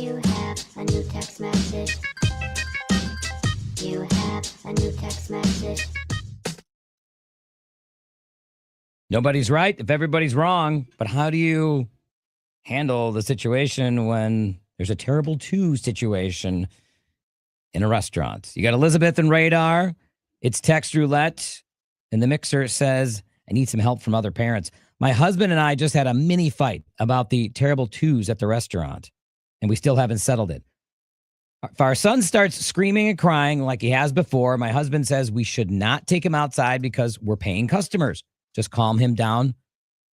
You have a new text message. You have a new text message. Nobody's right if everybody's wrong. But how do you handle the situation when there's a terrible two situation in a restaurant? You got Elizabeth and Radar. It's text roulette. And the mixer says, I need some help from other parents. My husband and I just had a mini fight about the terrible twos at the restaurant, and we still haven't settled it. If our son starts screaming and crying like he has before, my husband says we should not take him outside because we're paying customers. Just calm him down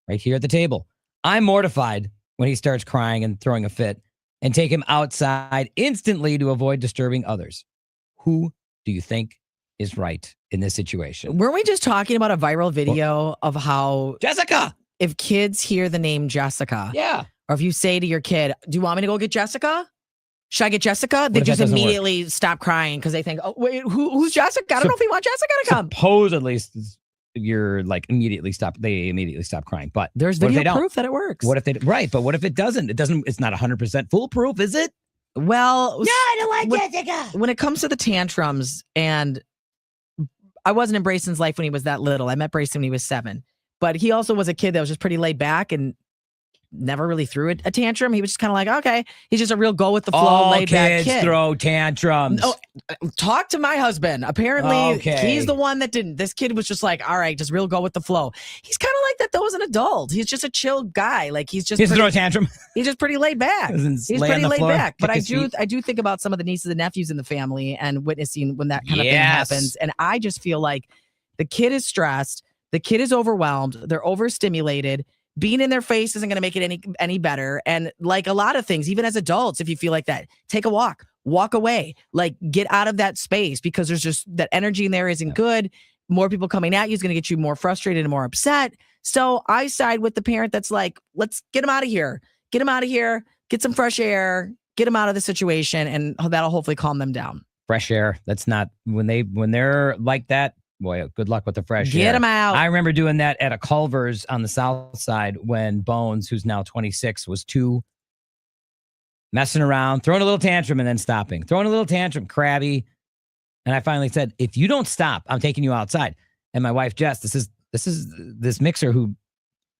right here at the table. I'm mortified when he starts crying and throwing a fit and take him outside instantly to avoid disturbing others. Who do you think is right in this situation? Weren't we just talking about a viral video of how Jessica! if kids hear the name Jessica, Yeah. or if you say to your kid, do you want me to go get Jessica? Should I get Jessica? They if that just doesn't immediately stop crying because they think, oh, wait, who's Jessica? I don't know if we want Jessica to come. Supposedly, you're like they immediately stop crying. But There's what if video they don't? proof that it works. What if they, right, but what if it doesn't? It's not 100% foolproof, is it? Well, No, I don't want Jessica. when it comes to the tantrums, and I wasn't in Brayson's life when he was that little. I met Brayson when he was 7. But he also was a kid that was just pretty laid back and never really threw a tantrum. He was just kind of like, okay. He's just a real go with the flow, All laid back kids kid. throw tantrums. Oh, talk to my husband. Apparently, Okay. he's the one that didn't. This kid was just like, all right, just real go with the flow. He's kind of like that though as an adult. He's just a chill guy. Like he's just He doesn't throw a tantrum. he's just pretty laid back. Doesn't He's lay on pretty the laid floor, back. But kick I his feet. do think about some of the nieces and nephews in the family and witnessing when that kind of thing Yes. happens. And I just feel like the kid is stressed, the kid is overwhelmed, they're overstimulated. Being in their face isn't going to make it any better. And like a lot of things, even as adults, if you feel like that, take a walk away, like get out of that space because there's just that energy in there isn't good. More people coming at you is going to get you more frustrated and more upset. So I side with the parent that's like, let's get him out of here. Get him out of here. Get some fresh air. Get him out of the situation. And that'll hopefully calm them down. Fresh air. That's not when they're like that. Boy, good luck with the fresh air. Get him out. I remember doing that at a Culver's on the south side when Bones, who's now 26, was 2, messing around, throwing a little tantrum and then stopping. Throwing a little tantrum, crabby. And I finally said, if you don't stop, I'm taking you outside. And my wife, Jess, this mixer who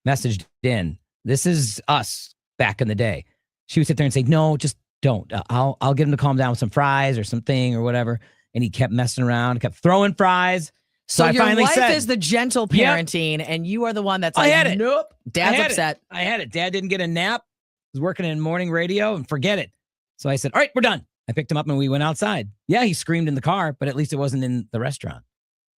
messaged in. This is us back in the day. She would sit there and say, no, just don't. I'll get him to calm down with some fries or something or whatever. And he kept messing around, kept throwing fries. So I your finally wife said, is the gentle parenting, and you are the one that's like, I had it. nope, dad's I had upset. I had it. Dad didn't get a nap. He was working in morning radio and forget it. So I said, all right, we're done. I picked him up and we went outside. Yeah, he screamed in the car, but at least it wasn't in the restaurant.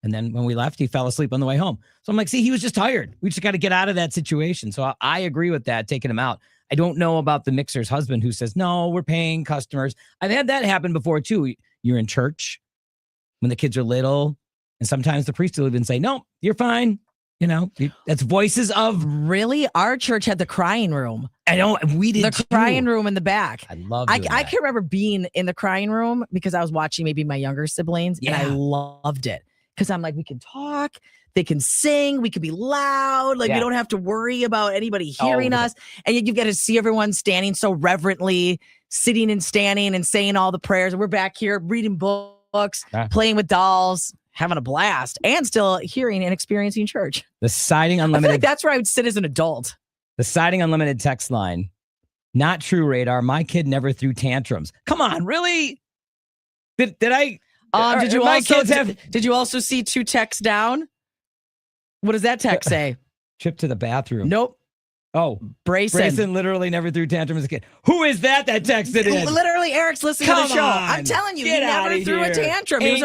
And then when we left, he fell asleep on the way home. So I'm like, see, he was just tired. We just got to get out of that situation. So I agree with that, taking him out. I don't know about the mixer's husband who says, no, we're paying customers. I've had that happen before too. You're in church when the kids are little. And sometimes the priest will even say, no, you're fine. You know, that's voices of. Really? Our church had the crying room. I know we did The crying room in the back. I love I that. can remember being in the crying room because I was watching maybe my younger siblings and I loved it. Because I'm like, we can talk, they can sing, we can be loud. Like we don't have to worry about anybody hearing us. And you get to see everyone standing so reverently, sitting and standing and saying all the prayers. And we're back here reading books, playing with dolls, having a blast, and still hearing and experiencing church. The Siding I feel Unlimited. like that's where I would sit as an adult. The Siding Unlimited text line. Not true, Radar. My kid never threw tantrums. Come on, really? Did I? Did you also see 2 texts down? What does that text say? Trip to the bathroom. Nope. Oh, Brayson literally never threw tantrums as a kid. Who is that texted in? Literally, Eric's listening to the show. I'm telling you, he never threw a tantrum. He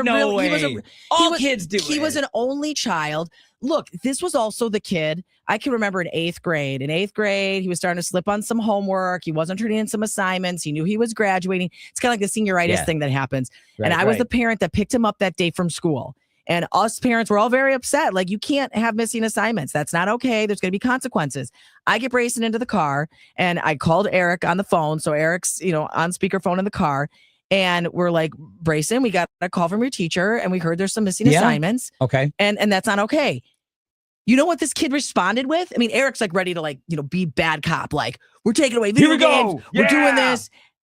was an only child. Look, this was also the kid. I can remember in 8th grade. In 8th grade, he was starting to slip on some homework. He wasn't turning in some assignments. He knew he was graduating. It's kind of like the senioritis thing that happens. Right, and I was the parent that picked him up that day from school. And us parents were all very upset. Like, you can't have missing assignments. That's not okay. There's going to be consequences. I get Brayson into the car and I called Eric on the phone. So Eric's, on speakerphone in the car. And we're like, Brayson, we got a call from your teacher and we heard there's some missing assignments. Okay. And that's not okay. You know what this kid responded with? I mean, Eric's like ready to be bad cop. Like, we're taking away video games. We're doing this.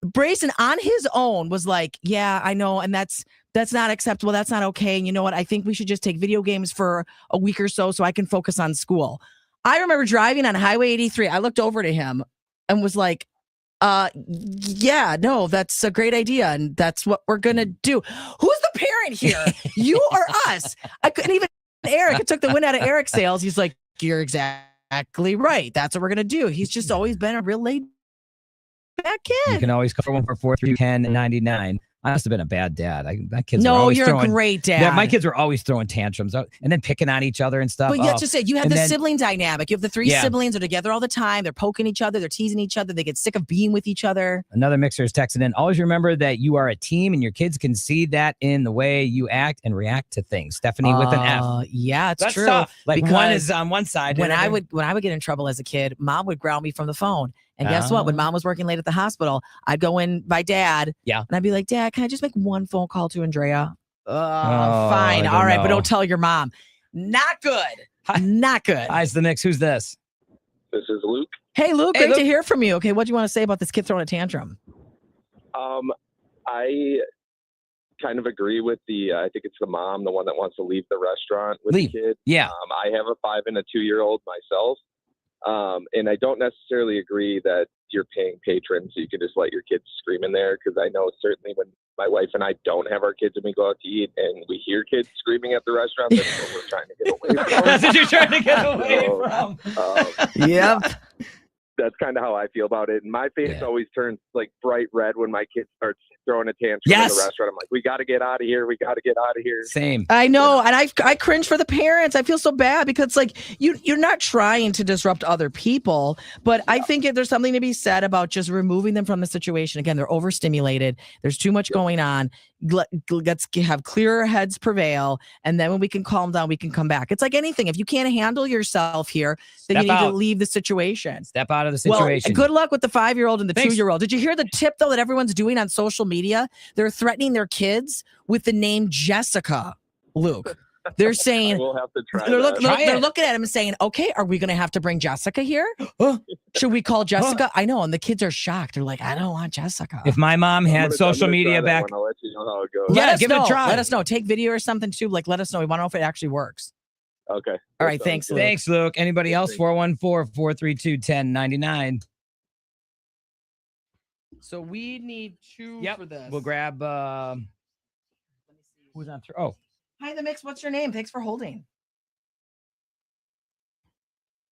Brayson on his own was like, yeah, I know. And that's not acceptable. That's not okay. And you know what? I think we should just take video games for a week or so I can focus on school. I remember driving on Highway 83. I looked over to him and was like, yeah, no, that's a great idea. And that's what we're going to do. Who's the parent here? You or us? I couldn't even, Eric, it took the wind out of Eric's sails. He's like, you're exactly right. That's what we're going to do. He's just always been a real laid back kid. You can always call 414-1099. I must have been a bad dad. My kids were No, always you're a great dad. My kids were always throwing tantrums and then picking on each other and stuff. But just say you have the sibling dynamic. You have the three Yeah. siblings. They're together all the time. They're poking each other. They're teasing each other. They get sick of being with each other. Another mixer is texting in. Always remember that you are a team and your kids can see that in the way you act and react to things. Stephanie with an F. Yeah, it's That's true. tough. Like Because one is on one side. When I would get in trouble as a kid, mom would ground me from the phone. And guess what? When mom was working late at the hospital, I'd go in by dad. Yeah. And I'd be like, Dad, can I just make one phone call to Andrea? I Fine. don't All right. But know. don't tell your mom. Not good. Not good. Hi, it's the mix. Who's this? This is Luke. Hey, Luke, Hey, great Luke. to hear from you. Okay, what do you want to say about this kid throwing a tantrum? I kind of agree with I think it's the mom, the one that wants to leave the restaurant with Leave. the kid. Yeah. I have a 5 and a 2-year-old myself. And I don't necessarily agree that you're paying patrons so you can just let your kids scream in there, because I know certainly when my wife and I don't have our kids and we go out to eat and we hear kids screaming at the restaurant, that's what we're trying to get away from. That's what you're trying to get away So, from. Yep. That's kind of how I feel about it. And my face Yeah. always turns like bright red when my kid starts throwing a tantrum Yes. in the restaurant. I'm like, we got to get out of here. We got to get out of here. Same. I know, and I cringe for the parents. I feel so bad because like you're not trying to disrupt other people, but I think there's something to be said about just removing them from the situation. Again, they're overstimulated. There's too much going on. Let's have clearer heads prevail, and then when we can calm down, we can come back. It's like anything. If you can't handle yourself here, then Step you need to out. leave the situation. Step out of the situation. Well, good luck with the 5-year-old and the Thanks. 2-year-old. Did you hear the tip though that everyone's doing on social media? They're threatening their kids with the name Jessica. Luke, they're saying We'll have to try they're, that. they're looking at him and saying, "Okay, are we going to have to bring Jessica here? Should we call Jessica?" I know, and the kids are shocked. They're like, "I don't want Jessica." If my mom I'm had gonna- I'm social gonna media try that back, one. I'll let you know how it goes. Yeah, let us give it a know. try. Let us know. Take video or something too. Like, let us know. We want to know if it actually works. Okay. All right, thanks, Luke. thanks, Luke. Anybody else? 414-432-1099. So we need two Yep. for this. We'll grab who's on through. Oh, Hi, the mix. What's your name? Thanks for holding.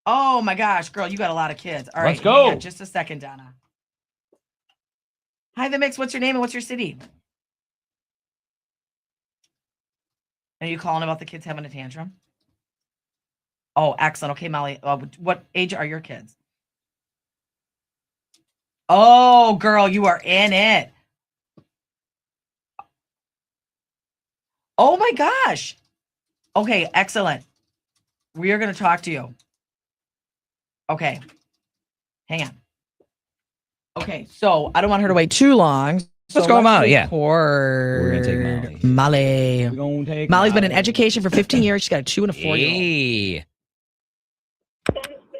Oh my gosh, girl, you got a lot of kids. All right, Let's go. hang on just a second, Donna. Hi, the mix. What's your name and what's your city? Are you calling about the kids having a tantrum? Oh, excellent. Okay, Molly. What age are your kids? Oh, girl, you are in it. Oh my gosh. Okay, excellent. We are going to talk to you. Okay. Hang on. Okay, so I don't want her to wait too long. Let's go, Molly, yeah. We're gonna take Molly. we're gonna take Molly's been in education for 15 years. She's got a 2 and a 4-year-old. Hey.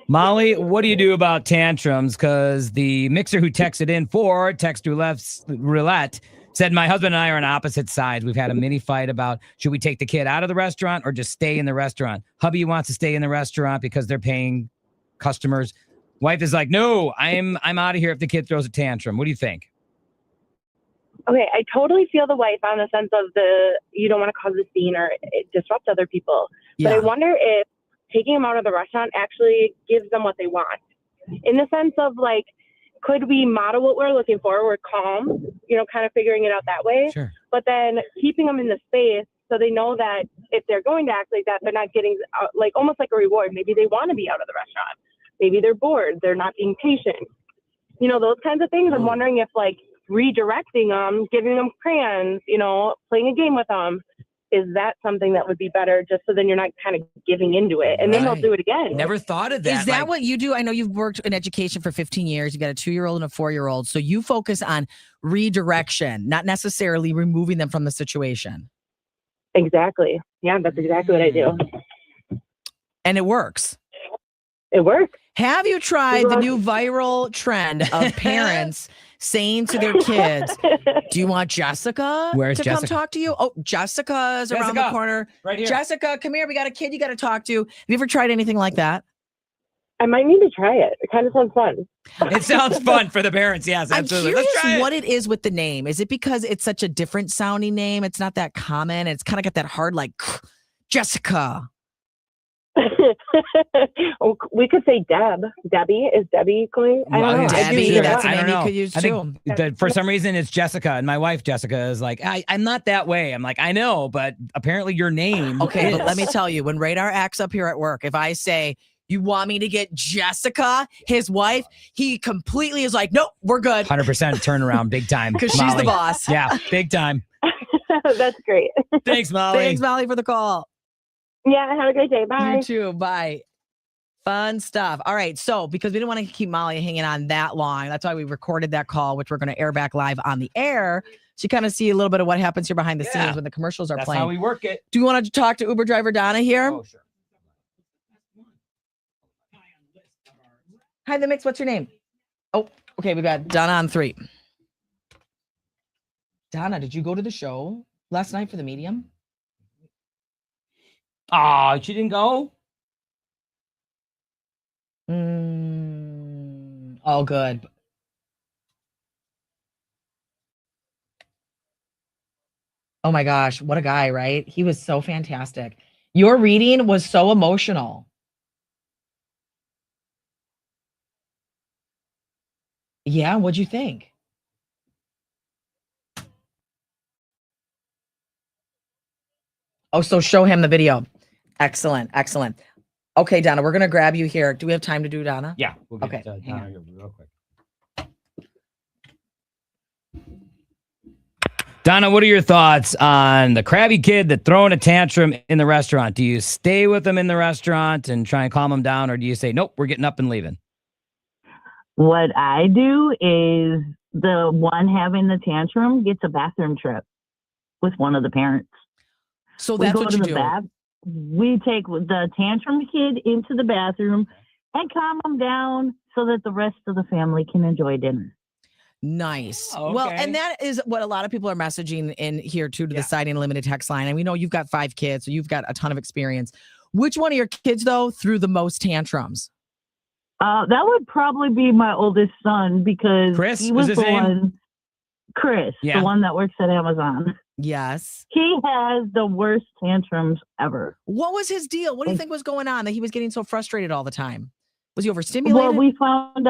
Molly, what do you do about tantrums? Because the mixer who texted in for Text Roulette said, my husband and I are on opposite sides. We've had a mini fight about should we take the kid out of the restaurant or just stay in the restaurant. Hubby wants to stay in the restaurant because they're paying customers. Wife is like, no, I'm out of here if the kid throws a tantrum. What do you think? Okay, I totally feel the wife on the sense of you don't want to cause a scene or disrupt other people. But I wonder if taking them out of the restaurant actually gives them what they want. In the sense of like, could we model what we're looking for? We're calm, kind of figuring it out that way. Sure. But then keeping them in the space so they know that if they're going to act like that, they're not getting almost like a reward. Maybe they want to be out of the restaurant. Maybe they're bored. They're not being patient. Those kinds of things. I'm wondering if redirecting them, giving them crayons, playing a game with them, is that something that would be better just so then you're not kind of giving into it and then they'll do it again. Never thought of that. Is that what you do? I know you've worked in education for 15 years. You've got a 2-year-old and a 4-year-old. So you focus on redirection, not necessarily removing them from the situation. Exactly. Yeah, that's exactly what I do. And it works. It works. Have you tried the new viral trend of parents saying to their kids, do you want Jessica Where's to Jessica? come talk to you? Oh, Jessica's around the Jessica, corner. right here. Jessica, come here. We got a kid you got to talk to. Have you ever tried anything like that? I might need to try it. It kind of sounds fun. It sounds fun for the parents. Yes, absolutely. I'm Let's curious try it. what it is with the name. Is it because it's such a different sounding name? It's not that common. It's kind of got that hard, like, Jessica. Oh, we could say Deb. Debbie. Is Debbie going? I don't know. Debbie, that's a I name don't you know. could use I too. think that for some reason it's Jessica, and my wife Jessica is like, I'm not that way. I'm like, I know, but apparently your name. Okay, is. but let me tell you, when Radar acts up here at work, if I say, you want me to get Jessica, his wife, he completely is like, nope, we're good. 100% turnaround, big time. Because she's the Molly. boss. Yeah, big time. That's great. Thanks, Molly. Thanks, Molly, for the call. Yeah, have a great day. Bye. You too. Bye. Fun stuff. All right. So, because we didn't want to keep Molly hanging on that long, that's why we recorded that call, which we're going to air back live on the air. So you kind of see a little bit of what happens here behind the scenes when the commercials are That's playing. how we work it. Do you want to talk to Uber driver Donna here? Oh, sure. Hi, The Mix. What's your name? Oh, okay. We got Donna on 3. Donna, did you go to the show last night for the medium? Oh, she didn't go? Oh, good. Oh my gosh, what a guy, right? He was so fantastic. Your reading was so emotional. Yeah, what'd you think? Oh, so show him the video. Excellent, excellent. Okay, Donna, we're gonna grab you here. Do we have time to do Donna? Yeah. We'll get Okay, hang Donna on. here real quick. Donna, what are your thoughts on the crabby kid that throwing a tantrum in the restaurant? Do you stay with them in the restaurant and try and calm them down, or do you say, nope, we're getting up and leaving? What I do is the one having the tantrum gets a bathroom trip with one of the parents. So We that's go what to you the do. bath. We take the tantrum kid into the bathroom and calm them down so that the rest of the family can enjoy dinner. Nice. Oh, Well, okay. and that is what a lot of people are messaging in here too to Yeah. the Siding Limited text line. And we know you've got 5 kids, so you've got a ton of experience. Which one of your kids, though, threw the most tantrums? That would probably be my oldest son because Chris, he is was his the name? one. Chris, Yeah. the one that works at Amazon. Yes. He has the worst tantrums ever. What was his deal? What do you think was going on that he was getting so frustrated all the time? Was he overstimulated? Well, we found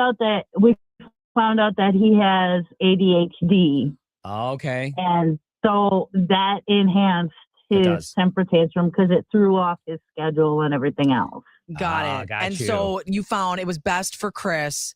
out that he has ADHD, Okay. and so that enhanced It his does. temper tantrum because it threw off his schedule and everything else. Got it. got And you. so you found it was best for Chris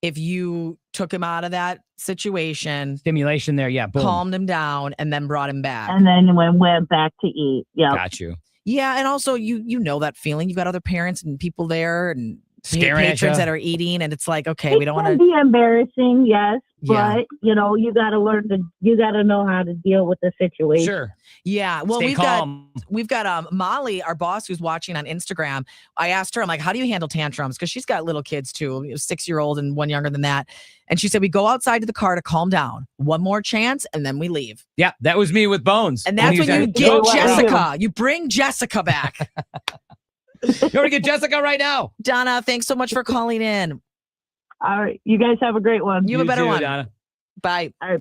if you took him out of that situation, Stimulation there. Yeah. Boom. calmed him down, and then brought him back. And then we went back to eat. Yeah. Got you. Yeah, and also you know that feeling. You've got other parents and people there and Staring at patrons ya. that are eating, and it's like, okay, It we don't can want to. be embarrassing, yes, Yeah. but you got to know how to deal with the situation. Sure. Yeah, well, Stay we've calm. got Molly, our boss, who's watching on Instagram. I asked her, I'm like, how do you handle tantrums? Because she's got little kids too, 6-year-old and one younger than that. And she said we go outside to the car to calm down. One more chance, and then we leave. Yeah, that was me with Bones. And that's when you got- get Go out. Jessica. You bring Jessica back. You want to get Jessica right now? Donna, thanks so much for calling in. All right. You guys have a great one. You have a better too, one. Donna. Bye. All right.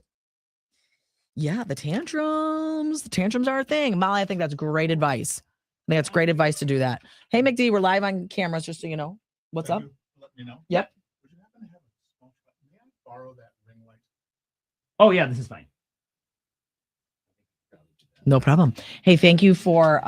Yeah, the tantrums. The tantrums are a thing. Molly, I think that's great advice. I think that's great advice to do that. Hey, McD, we're live on cameras, just so you know. What's up? Let me know. Yep. Would you happen to have a small shot? May I borrow that ring light? Oh, yeah, this is fine. No problem. Hey, thank you for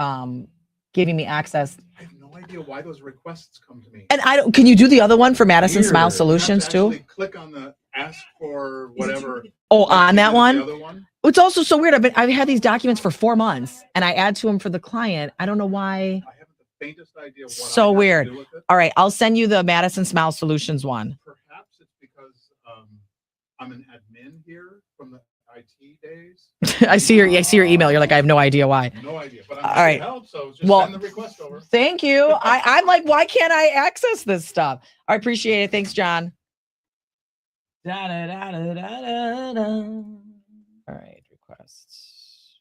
giving me access. I have no idea why those requests come to me. And can you do the other one for Madison Smile Weird. Solutions You have too? to actually click on the ask for whatever. Oh, on that The one? other one? It's also so weird. I've had these documents for 4 months and I add to them for the client. I don't know why. I haven't the faintest idea what So I have to weird. do with it. All right, I'll send you the Madison Smile Solutions one. Perhaps it's because I'm an admin here from the IT days. I see your email. You're like, I have no idea why. No idea. But I'm All happy right. to help, so just Well, send the request over. Thank you. I'm like, why can't I access this stuff? I appreciate it. Thanks, John. Da, da, da, da, da, da, da. All right, requests.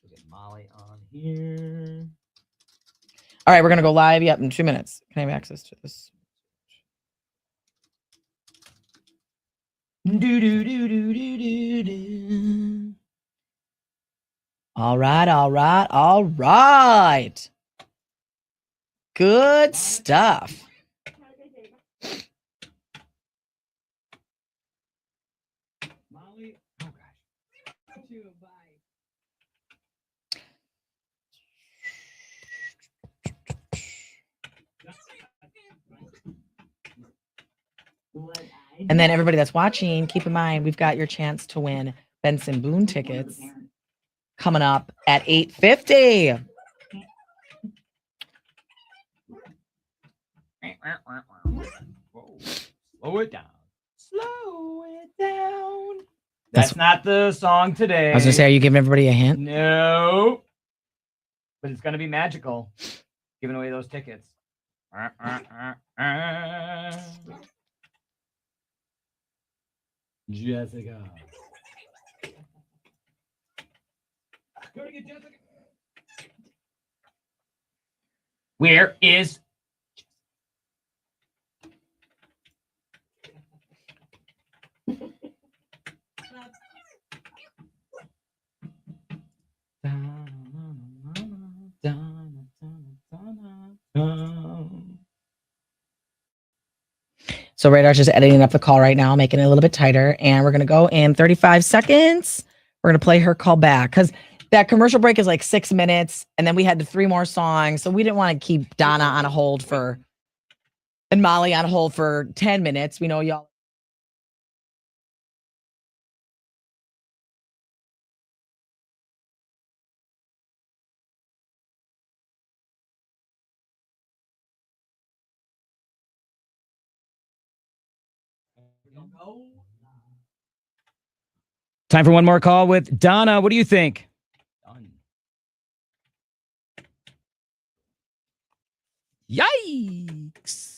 We'll get Molly on here. All right, we're gonna go live. Yep, in 2 minutes. Can I have access to this? Do, do, do, do, do, do, do. All right, all right, all right. Good stuff. Molly, oh gosh. And then everybody that's watching, keep in mind, we've got your chance to win Benson Boone tickets coming up at 8:50. Whoa. Slow it down. Slow it down. That's not the song today. I was gonna say, are you giving everybody a hint? No. But it's gonna be magical. Giving away those tickets. Jessica. Go to get Jessica. Where is So Radar's just editing up the call right now, making it a little bit tighter. And we're going to go in 35 seconds. We're going to play her call back because that commercial break is like 6 minutes. And then we had the 3 more songs. So we didn't want to keep Donna on a hold for, and Molly on hold for 10 minutes. We know y'all. Time for one more call with Donna. What do you think? Done. Yikes.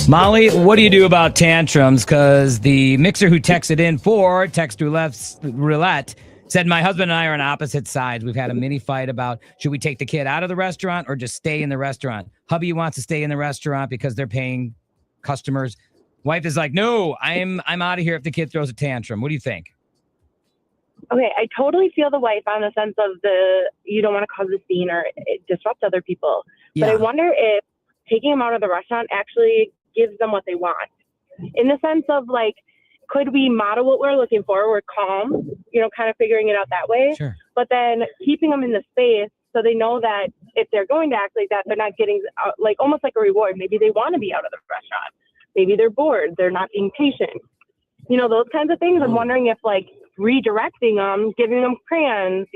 Molly, what do you do about tantrums? Because the mixer who texted in for Text Roulette said, my husband and I are on opposite sides. We've had a mini fight about should we take the kid out of the restaurant or just stay in the restaurant. Hubby wants to stay in the restaurant because they're paying customers. Wife is like, no, I'm out of here if the kid throws a tantrum. What do you think? Okay, I totally feel the wife on the sense of you don't want to cause a scene or disrupt other people. Yeah. But I wonder if taking them out of the restaurant actually gives them what they want. In the sense of like, could we model what we're looking for? We're calm, kind of figuring it out that way. Sure. But then keeping them in the space so they know that if they're going to act like that, they're not getting almost like a reward. Maybe they want to be out of the restaurant. Maybe they're bored. They're not being patient. Those kinds of things. I'm wondering if redirecting them, giving them crayons,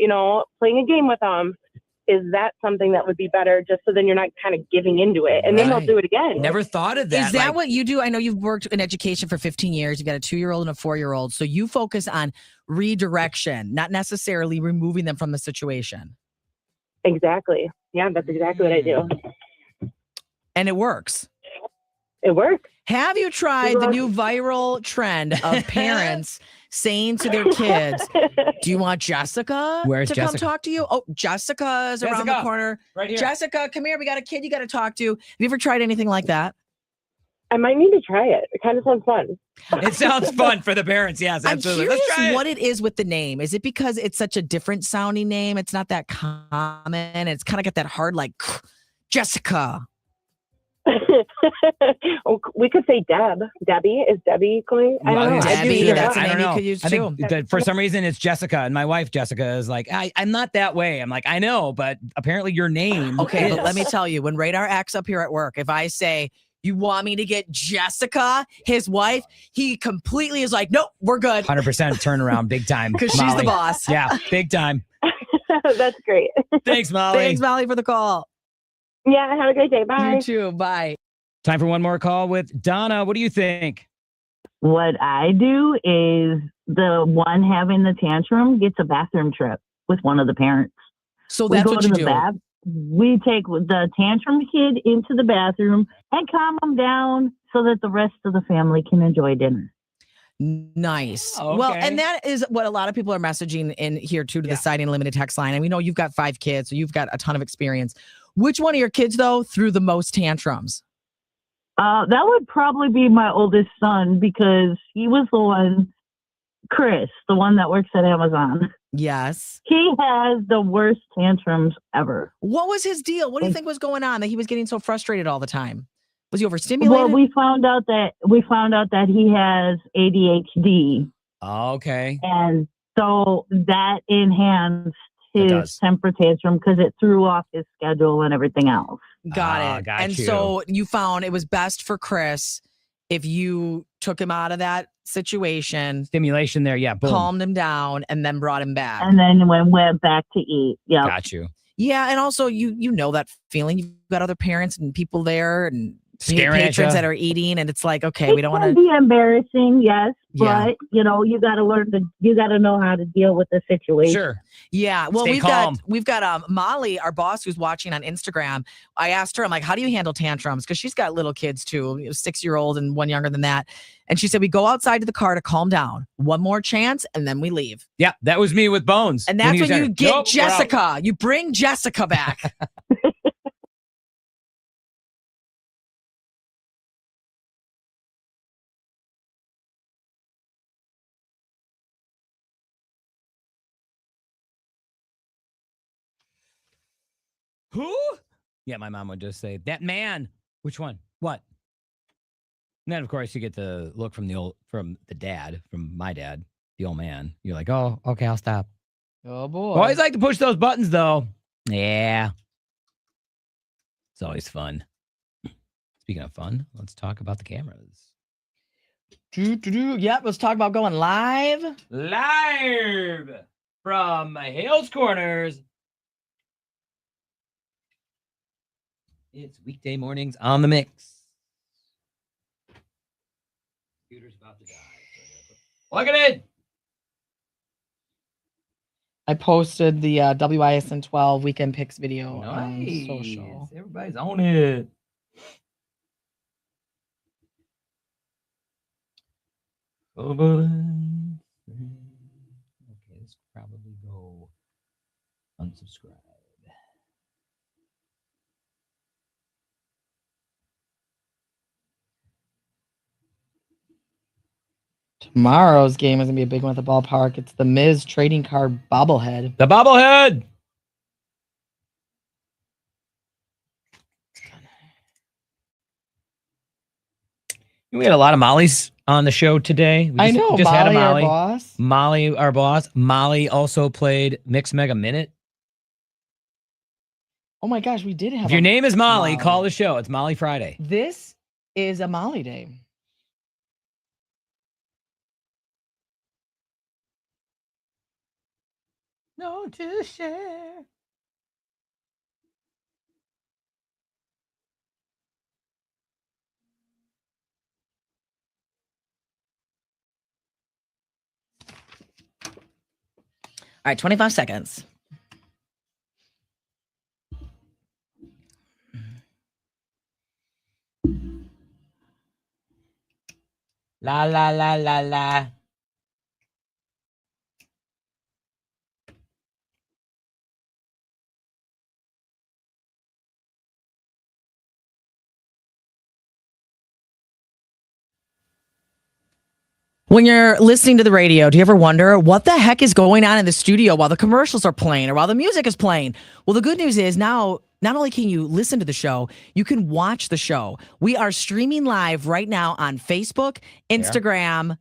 playing a game with them, is that something that would be better just so then you're not kind of giving into it and then they'll do it again. Never thought of that. Is that what you do? I know you've worked in education for 15 years. You've got a 2-year-old and a 4-year-old. So you focus on redirection, not necessarily removing them from the situation. Exactly. Yeah, that's exactly what I do. And it works. It works. Have you tried the new viral trend of parents saying to their kids, do you want Jessica Where's to Jessica? come talk to you? Oh, Jessica is around the Jessica, corner. right here. Jessica, come here. We got a kid you got to talk to. Have you ever tried anything like that? I might need to try it. It kind of sounds fun. It sounds fun for the parents. Yes, absolutely. I'm Let's curious try it. what it is with the name. Is it because it's such a different sounding name? It's not that common. It's kind of got that hard, Jessica. We could say Deb. Debbie. Is Debbie going? I don't know. Debbie, that's a I don't name you know. could use I too. think that for some reason it's Jessica, and my wife Jessica is like, I'm not that way. I'm like, I know, but apparently your name. Okay, is. but let me tell you, when Radar acts up here at work, if I say, you want me to get Jessica, his wife, he completely is like, nope, we're good. 100% turnaround, big time. Because she's the boss. Yeah, big time. That's great. Thanks, Molly. Thanks, Molly, for the call. Yeah, have a great day. Bye. You too. Bye. Time for one more call with Donna. What do you think? What I do is the one having the tantrum gets a bathroom trip with one of the parents. So We that's go what to you the do. bath. We take the tantrum kid into the bathroom and calm him down so that the rest of the family can enjoy dinner. Nice. Oh, Well, okay. and that is what a lot of people are messaging in here too to Yeah. the Siding Unlimited text line. And we know you've got 5 kids, so you've got a ton of experience. Which one of your kids, though, threw the most tantrums? That would probably be my oldest son because he was the one, Chris, the one that works at Amazon. Yes. He has the worst tantrums ever. What was his deal? What do you think was going on that he was getting so frustrated all the time? Was he overstimulated? Well, we found out that he has ADHD, Okay. and so that enhanced It his does. temper tantrum because it threw off his schedule and everything else. Got it. Got and you. so you found it was best for Chris if you took him out of that situation, Stimulation there. Yeah. Boom. calmed him down, and then brought him back. And then went back to eat. Yeah. Got you. Yeah, and also you know that feeling. You've got other parents and people there and Staring at patrons ya. that are eating, and it's like, okay, It we don't can want to. be embarrassing, yes, Yeah. but you got to you got to know how to deal with the situation. Sure. Yeah, well, Stay calm. we've got Molly, our boss, who's watching on Instagram. I asked her, I'm like, how do you handle tantrums? Because she's got little kids too, 6-year-old and one younger than that. And she said we go outside to the car to calm down. One more chance, and then we leave. Yeah, that was me with Bones. And that's he when was you there. get Nope, we're out. Jessica. You bring Jessica back. Who? Yeah, my mom would just say, that man. Which one? What? And then, of course, you get the look from my dad, the old man. You're like, oh, okay, I'll stop. Oh boy. Always like to push those buttons, though. Yeah. It's always fun. Speaking of fun, let's talk about the cameras. Yep, let's talk about going live. Live from Hales Corners. It's weekday mornings on the mix. Computer's about to die. Plug it in. I posted the WISN 12 weekend picks video on Nice. social. Everybody's on it. Okay, let's probably go unsubscribe. Tomorrow's game is going to be a big one at the ballpark. It's the Miz trading card bobblehead. The bobblehead. We had a lot of Molly's on the show today. I know, just had a Molly, Molly. our boss. Molly, our boss. Molly also played Mix Mega Minute. Oh my gosh, we did have If your name is Molly, Molly. call the show. It's Molly Friday. This is a Molly day. No to share. All right, 25 seconds. La la la la la. When you're listening to the radio, do you ever wonder what the heck is going on in the studio while the commercials are playing or while the music is playing? Well, the good news is now, not only can you listen to the show, you can watch the show. We are streaming live right now on Facebook, Instagram,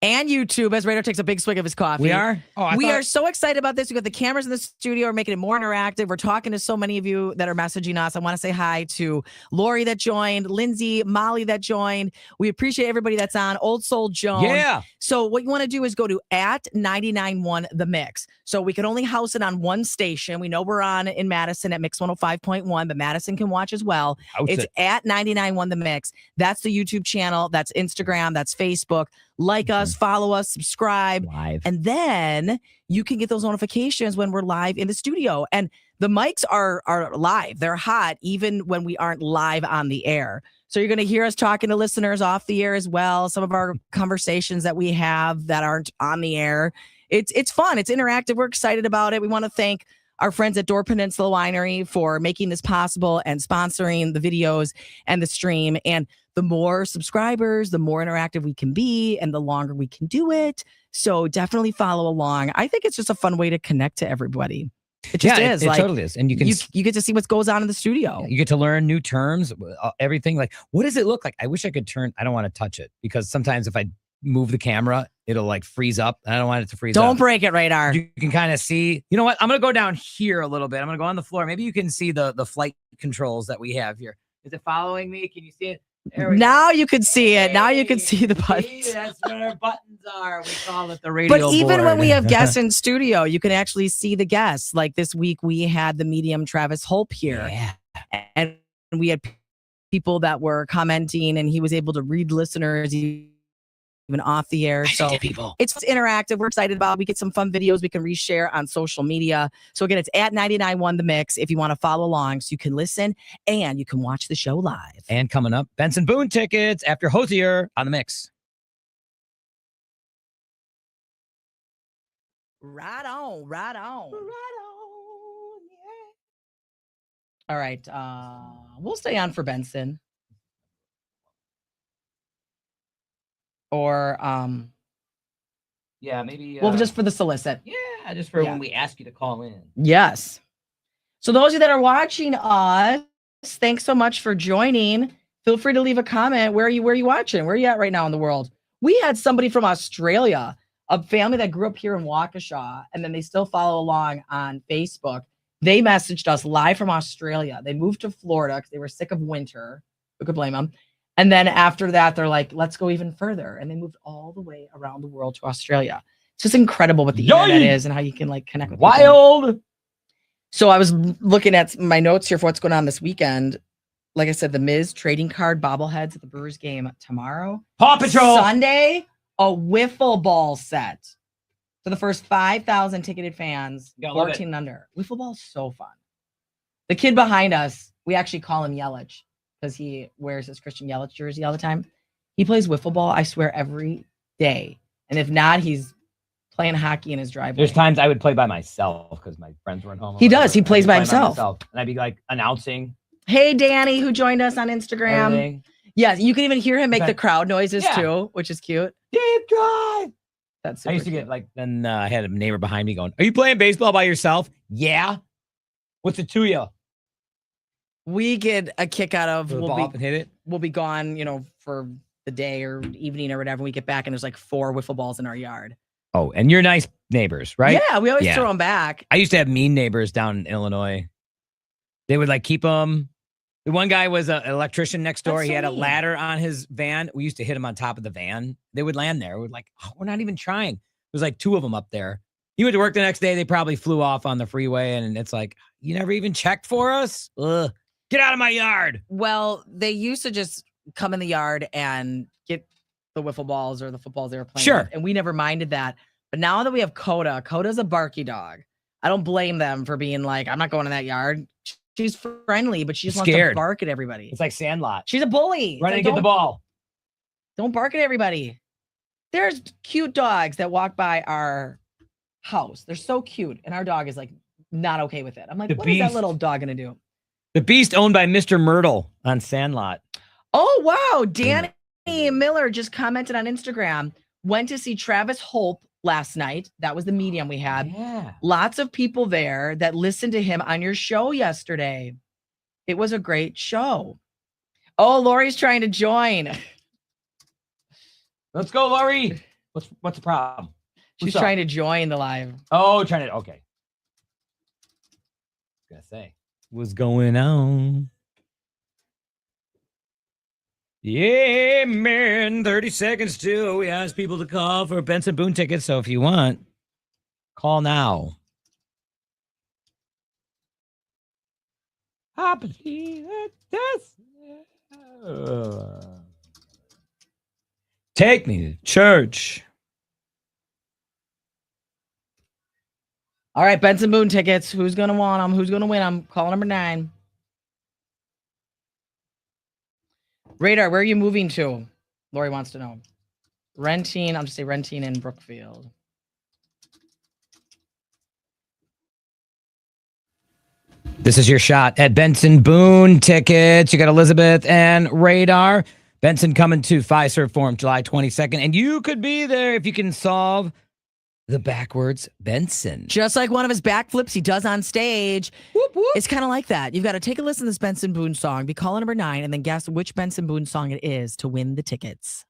and YouTube as Radar takes a big swig of his coffee. We are? Oh, We are so excited about this. We got the cameras in the studio. We're making it more interactive. We're talking to so many of you that are messaging us. I want to say hi to Lori that joined, Lindsay, Molly that joined. We appreciate everybody that's on. Old Soul Joan. Yeah. So what you want to do is go to at 99.1 The Mix. So we can only house it on one station. We know we're on in Madison at Mix 105.1, but Madison can watch as well. It's at 99.1 The Mix. That's the YouTube channel. That's Instagram. That's Facebook. Like us, follow us, subscribe. Live. And then you can get those notifications when we're live in the studio. And the mics are live. They're hot even when we aren't live on the air. So you're going to hear us talking to listeners off the air as well. Some of our conversations that we have that aren't on the air. It's fun. It's interactive. We're excited about it. We want to thank our friends at Door Peninsula Winery for making this possible and sponsoring the videos and the stream. And the more subscribers, the more interactive we can be and the longer we can do it. So definitely follow along. I think it's just a fun way to connect to everybody. It just is. It like, totally is. And you get to see what goes on in the studio. You get to learn new terms, everything. Like, what does it look like? I wish I could turn. I don't want to touch it because sometimes if I move the camera, it'll like freeze up. And I don't want it to freeze up. Don't break it, Radar. You can kind of see. You know what? I'm going to go down here a little bit. I'm going to go on the floor. Maybe you can see the flight controls that we have here. Is it following me? Can you see it? Now you can see it. Now you can see the buttons. See, that's where our buttons are. We call it the radio But even board. when we have guests in studio, you can actually see the guests. Like this week, we had the medium Travis Holp here. Yeah. And we had people that were commenting, and he was able to read listeners even off the air. So it's interactive. We're excited about it. We get some fun videos we can reshare on social media. So again, it's at 99.1 The Mix if you want to follow along so you can listen and you can watch the show live. And coming up, Benson Boone tickets after Hosier on The Mix. Right on, right on. Right on, yeah. All right, we'll stay on for Benson. Or yeah, maybe well, just for the solicit. Yeah, just for when we ask you to call in. Yes. So those of you that are watching us, thanks so much for joining. Feel free to leave a comment. Where are you watching? Where are you at right now in the world? We had somebody from Australia, a family that grew up here in Waukesha, and then they still follow along on Facebook. They messaged us live from Australia. They moved to Florida because they were sick of winter. Who could blame them? And then after that, they're like, let's go even further. And they moved all the way around the world to Australia. It's just incredible what the internet is and how you can like connect with wild. people. So I was looking at my notes here for what's going on this weekend. Like I said, the Miz trading card bobbleheads at the Brewers game tomorrow. Paw Patrol. Sunday, a wiffle ball set for the first 5,000 ticketed fans, 14 and under. Wiffle ball is so fun. The kid behind us, we actually call him Yelich, because he wears his Christian Yelich jersey all the time. He plays wiffle ball, I swear, every day. And if not, he's playing hockey in his driveway. There's times I would play by myself because my friends weren't home. He does. He plays by himself. And I'd be like announcing. Hey, Danny, who joined us on Instagram. Everything. Yeah, you can even hear him make the crowd noises too, which is cute. Deep drive. That's I used to get like, then I had a neighbor behind me going, are you playing baseball by yourself? Yeah. What's it to you? We get a kick out of we'll be gone, for the day or evening or whatever. We get back and there's like 4 wiffle balls in our yard. Oh, and you're nice neighbors, right? Yeah, we always throw them back. I used to have mean neighbors down in Illinois. They would like keep them. The one guy was an electrician next door. He had a ladder on his van. We used to hit him on top of the van. They would land there. We're like, we're not even trying. There was like 2 of them up there. He went to work the next day. They probably flew off on the freeway. And it's like, you never even checked for us? Ugh. Get out of my yard. Well, they used to just come in the yard and get the wiffle balls or the footballs they were playing with, and we never minded that. But now that we have Coda's a barky dog. I don't blame them for being like, I'm not going in that yard. She's friendly, but she just wants to bark at everybody. It's like Sandlot. She's a bully. Run and get the ball. Don't bark at everybody. There's cute dogs that walk by our house. They're so cute. And our dog is like not okay with it. I'm like, what is that little dog going to do? The Beast owned by Mr. Myrtle on Sandlot. Oh, wow. Danny Miller just commented on Instagram. Went to see Travis Holp last night. That was the medium we had. Yeah. Lots of people there that listened to him on your show yesterday. It was a great show. Oh, Lori's trying to join. Let's go, Lori. What's the problem? She's trying to join the live. Oh, okay. Gonna say. What's going on? Yeah, man. 30 seconds till we ask people to call for Benson Boone tickets. So if you want, call now. I believe that take me to church. All right, Benson Boone tickets. Who's going to want them? Who's going to win them? Call number 9. Radar, where are you moving to? Lori wants to know. Renting. I'll just say renting in Brookfield. This is your shot at Benson Boone tickets. You got Elizabeth and Radar. Benson coming to Fiserv Forum July 22nd. And you could be there if you can solve the backwards Benson. Just like one of his backflips he does on stage. Whoop, whoop. It's kind of like that. You've got to take a listen to this Benson Boone song, be caller number 9, and then guess which Benson Boone song it is to win the tickets.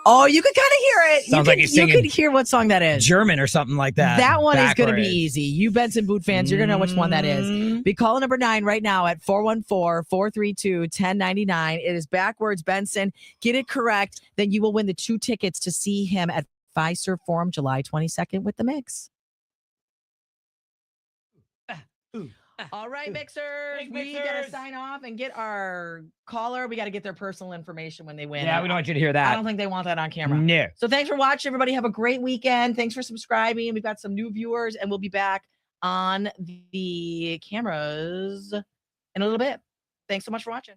Oh, you could kind of hear it. Sounds like he's singing you could hear what song that is. German or something like that. That one is going to be Backwards. easy. You Benson Boone fans, you're going to know which one that is. Be calling number 9 right now at 414-432-1099. It is backwards Benson. Get it correct, then you will win the 2 tickets to see him at Fiserv Forum July 22nd with the Mix. All right, mixers. We got to sign off and get our caller. We got to get their personal information when they win. Yeah, we don't want you to hear that. I don't think they want that on camera. No. So thanks for watching, everybody. Have a great weekend. Thanks for subscribing. We've got some new viewers, and we'll be back on the cameras in a little bit. Thanks so much for watching.